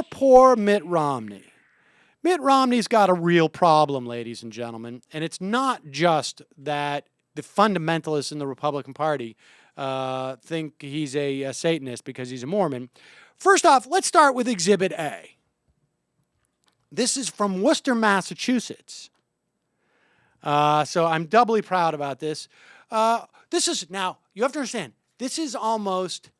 poor Mitt Romney. Mitt Romney's got a real problem, ladies and gentlemen, and it's not just that the fundamentalists in the Republican Party think he's a Satanist because he's a Mormon. First off, let's start with Exhibit A. This is from Worcester, Massachusetts. So I'm doubly proud about this. Now, you have to understand, this is almost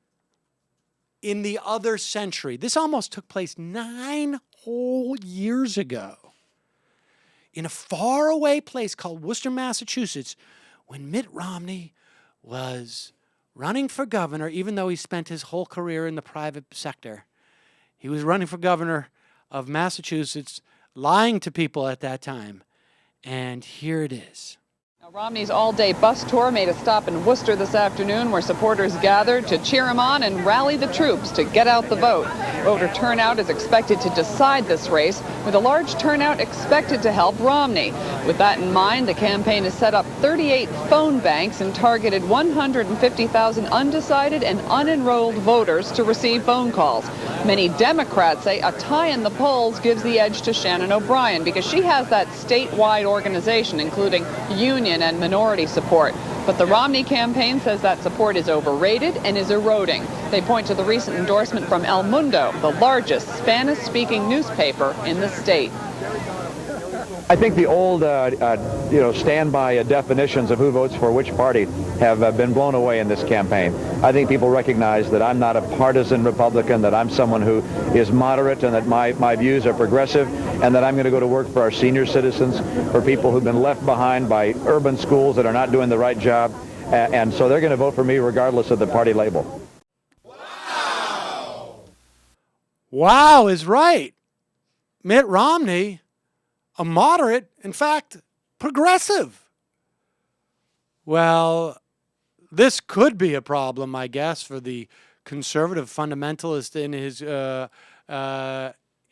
in the other century. This almost took place 9 whole years ago in a faraway place called Worcester, Massachusetts, when Mitt Romney was running for governor, even though he spent his whole career in the private sector. He was running for governor of Massachusetts, lying to people at that time. And here it is. Now, Romney's all-day bus tour made a stop in Worcester this afternoon, where supporters gathered to cheer him on and rally the troops to get out the vote. Voter turnout is expected to decide this race, with a large turnout expected to help Romney. With that in mind, the campaign has set up 38 phone banks and targeted 150,000 undecided and unenrolled voters to receive phone calls. Many Democrats say a tie in the polls gives the edge to Shannon O'Brien because she has that statewide organization, including union and minority support. But the Romney campaign says that support is overrated and is eroding. They point to the recent endorsement from El Mundo, the largest Spanish-speaking newspaper in the state. I think the old, standby definitions of who votes for which party have been blown away in this campaign. I think people recognize that I'm not a partisan Republican, that I'm someone who is moderate, and that my views are progressive, and that I'm going to go to work for our senior citizens, for people who've been left behind by urban schools that are not doing the right job, and so they're going to vote for me regardless of the party label. Wow is right. Mitt Romney, a moderate, in fact, progressive. Well, this could be a problem, I guess, for the conservative fundamentalist in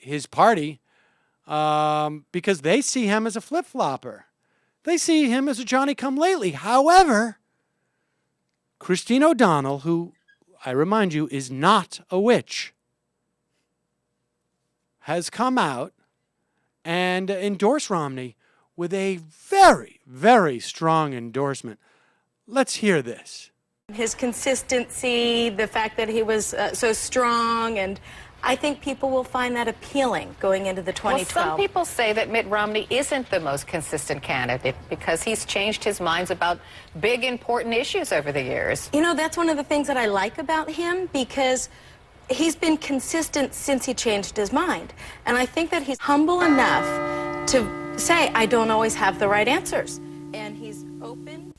his party, because they see him as a flip-flopper. They see him as a Johnny-come-lately. However, Christine O'Donnell, who, I remind you, is not a witch, has come out and endorsed Romney with a very, very strong endorsement. Let's hear this. His consistency, the fact that he was so strong, and I think people will find that appealing going into the 2012. Well, some people say that Mitt Romney isn't the most consistent candidate because he's changed his minds about big, important issues over the years. You know, that's one of the things that I like about him, because he's been consistent since he changed his mind. And I think that he's humble enough to say, I don't always have the right answers. And he's open.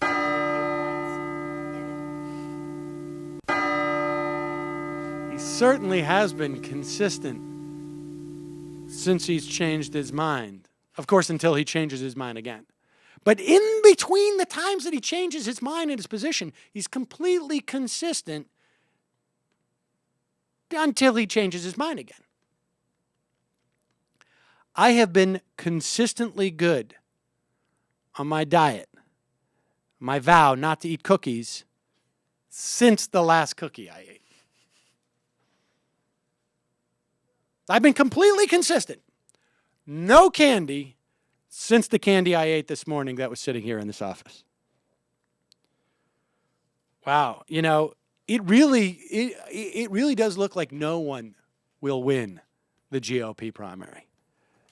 He certainly has been consistent since he's changed his mind. Of course, until he changes his mind again. But in between the times that he changes his mind and his position, he's completely consistent until he changes his mind again. I have been consistently good on my diet, my vow not to eat cookies, since the last cookie I ate. I've been completely consistent. No candy since the candy I ate this morning that was sitting here in this office. Wow, you know, it really does look like no one will win the GOP primary.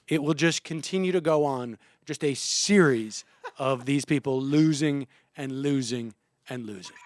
It will just continue to go on, just a series of these people losing and losing and losing.